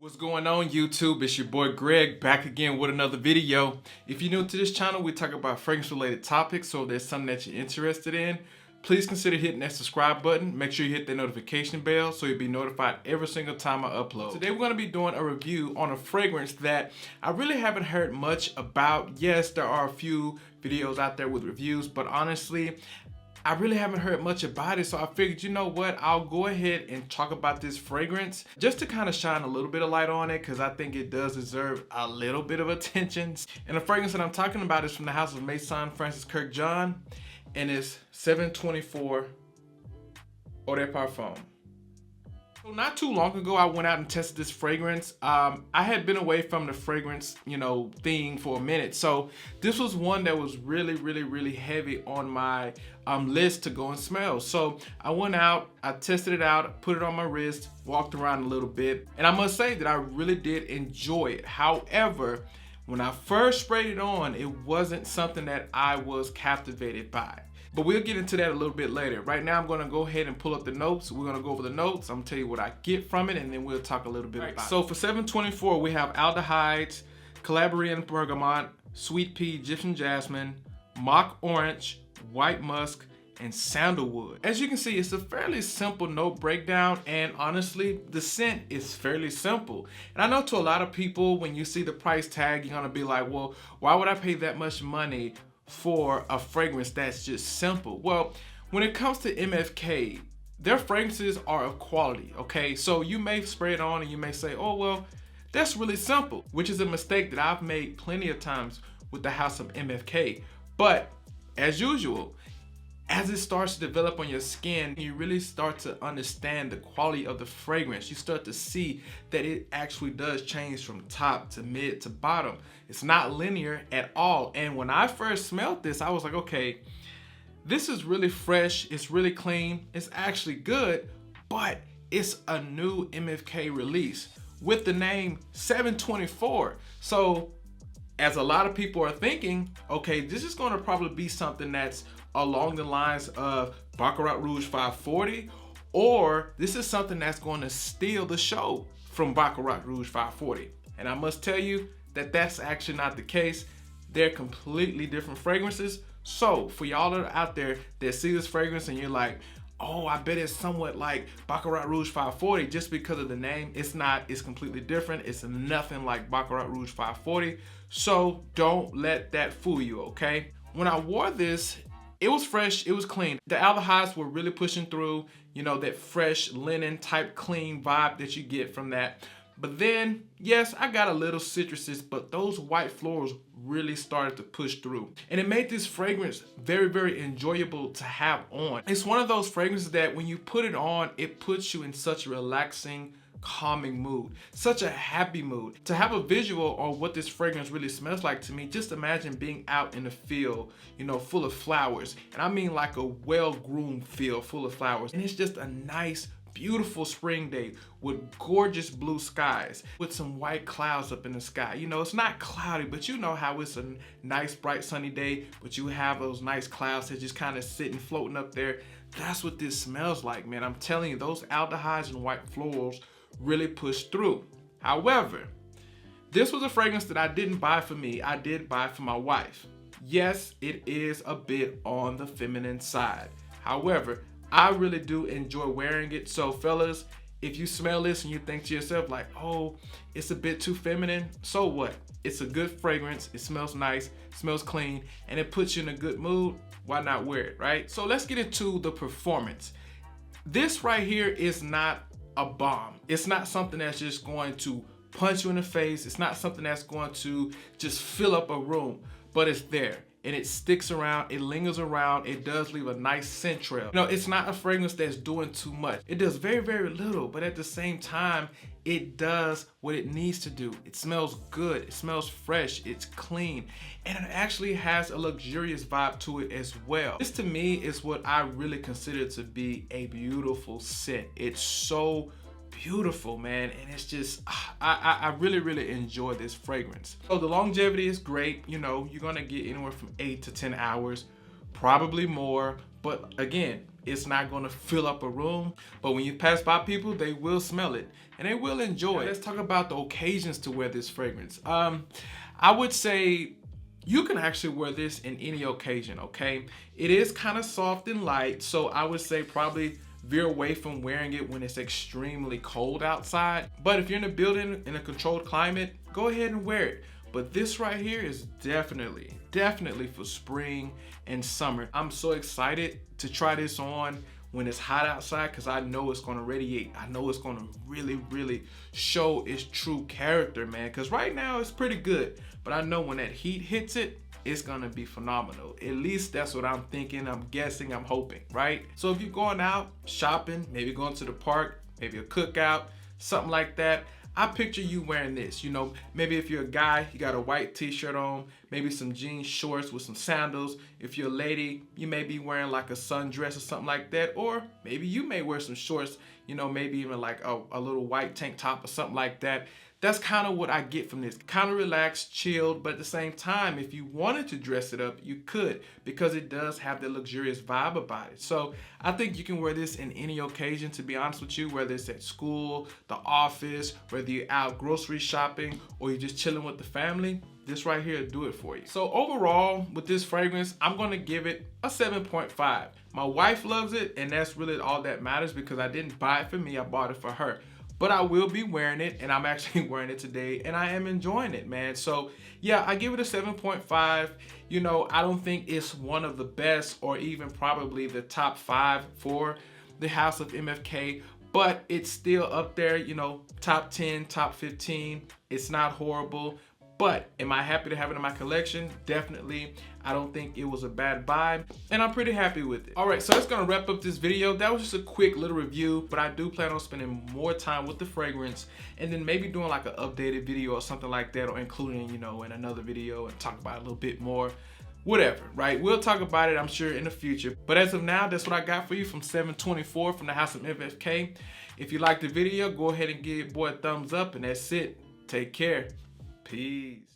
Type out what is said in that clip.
What's going on YouTube? It's your boy Greg back again with another video. If you're new to this channel, we talk about fragrance related topics, so if there's something that you're interested in, please consider hitting that subscribe button. Make sure you hit the notification bell so you'll be notified every single time I upload. Today we're going to be doing a review on a fragrance that I really haven't heard much about. Yes, there are a few videos out there with reviews, but honestly, I really haven't heard much about it, so I figured, you know what, I'll go ahead and talk about this fragrance just to kind of shine a little bit of light on it, because I think it does deserve a little bit of attention. And the fragrance that I'm talking about is from the house of Maison Francis Kurkdjian, and it's 724 Eau de Parfum. So not too long ago, I went out and tested this fragrance. I had been away from the fragrance, thing for a minute. So this was one that was really heavy on my list to go and smell. So I went out, I tested it out, put it on my wrist, walked around a little bit. And I must say that I really did enjoy it. However, when I first sprayed it on, it wasn't something that I was captivated by. But we'll get into that a little bit later. Right now, I'm gonna go ahead and pull up the notes. We're gonna go over the notes. I'm gonna tell you what I get from it, and then we'll talk a little bit about it. So for 724, we have aldehydes, Calabrian bergamot, sweet pea, Egyptian jasmine, mock orange, white musk, and sandalwood. As you can see, it's a fairly simple note breakdown, and honestly, the scent is fairly simple. And I know to a lot of people, when you see the price tag, you're gonna be like, well, why would I pay that much money for a fragrance that's just simple? Well, when it comes to MFK, their fragrances are of quality, okay? So you may spray it on and you may say, oh, well, that's really simple, which is a mistake that I've made plenty of times with the house of MFK. But as usual, as it starts to develop on your skin, you really start to understand the quality of the fragrance. You start to see that it actually does change from top to mid to bottom. It's not linear at all. And when I first smelled this, I was like, okay, this is really fresh. It's really clean. It's actually good, but it's a new MFK release with the name 724. So as a lot of people are thinking, okay, this is going to probably be something that's along the lines of Baccarat Rouge 540, or this is something that's going to steal the show from Baccarat Rouge 540. And I must tell you that that's actually not the case. They're completely different fragrances. So for y'all that are out there that see this fragrance and you're like, oh, I bet it's somewhat like Baccarat Rouge 540 just because of the name. It's not. It's completely different. It's nothing like Baccarat Rouge 540. So don't let that fool you, okay? When I wore this, it was fresh, it was clean. The aldehydes were really pushing through, that fresh linen type clean vibe that you get from that. But then, yes, I got a little citruses, but those white florals really started to push through. And it made this fragrance very enjoyable to have on. It's one of those fragrances that when you put it on, it puts you in such a relaxing, calming mood, such a happy mood. To have a visual on what this fragrance really smells like to me, just imagine being out in the field, full of flowers. And I mean like a well-groomed field full of flowers. And it's just a nice, beautiful spring day with gorgeous blue skies with some white clouds up in the sky. It's not cloudy, but you know how it's a nice, bright, sunny day, but you have those nice clouds that just kind of sitting, floating up there. That's what this smells like, man. I'm telling you, those aldehydes and white florals really pushed through. However, this was a fragrance that I didn't buy for me. I did buy for my wife. Yes, it is a bit on the feminine side. However, I really do enjoy wearing it. So fellas, if you smell this and you think to yourself like, oh, it's a bit too feminine, so what? It's a good fragrance. It smells nice, smells clean, and it puts you in a good mood. Why not wear it, right? So let's get into the performance. This right here is not a bomb. It's not something that's just going to punch you in the face. It's not something that's going to just fill up a room, but it's there and it sticks around, it lingers around, it does leave a nice scent trail. It's not a fragrance that's doing too much. It does very little, but at the same time, it does what it needs to do. It smells good, it smells fresh, it's clean, and it actually has a luxurious vibe to it as well. This to me is what I really consider to be a beautiful scent. It's so beautiful, man, and it's just I really enjoy this fragrance. So the longevity is great. You're gonna get anywhere from 8 to 10 hours, probably more, But again, it's not gonna fill up a room, but when you pass by people, they will smell it and they will enjoy it. Let's talk about the occasions to wear this fragrance. I would say you can actually wear this in any occasion, okay? It is kind of soft and light, so I would say probably veer away from wearing it when it's extremely cold outside. But if you're in a building in a controlled climate, go ahead and wear it. But this right here is definitely for spring and summer. I'm so excited to try this on when it's hot outside because I know it's gonna radiate. I know it's gonna really show its true character, man. Because right now it's pretty good, but I know when that heat hits it, it's gonna be phenomenal. At least that's what I'm thinking, I'm guessing, I'm hoping, right? So if you're going out shopping, maybe going to the park, maybe a cookout, something like that, I picture you wearing this. You know, maybe if you're a guy, you got a white t-shirt on, maybe some jean shorts with some sandals. If you're a lady, you may be wearing like a sundress or something like that, or maybe you may wear some shorts, you know, maybe even like a little white tank top or something like that. That's kind of what I get from this. Kind of relaxed, chilled, but at the same time, if you wanted to dress it up, you could, because it does have the luxurious vibe about it. So I think you can wear this in any occasion, to be honest with you, whether it's at school, the office, whether you're out grocery shopping, or you're just chilling with the family. This right here will do it for you. So overall, with this fragrance, I'm gonna give it a 7.5. My wife loves it, and that's really all that matters because I didn't buy it for me, I bought it for her. But I will be wearing it, and I'm actually wearing it today, and I am enjoying it, man. So yeah, I give it a 7.5. You know, I don't think it's one of the best or even probably the top 5 for the House of MFK, but it's still up there, you know, top 10, top 15. It's not horrible. But am I happy to have it in my collection? Definitely. I don't think it was a bad buy, and I'm pretty happy with it. All right, so that's gonna wrap up this video. That was just a quick little review, but I do plan on spending more time with the fragrance and then maybe doing like an updated video or something like that, or including, you know, in another video and talk about it a little bit more. Whatever, right? We'll talk about it, I'm sure, in the future. But as of now, that's what I got for you from 724 from the House of MFK. If you liked the video, go ahead and give your boy a thumbs up, and that's it. Take care. Peace.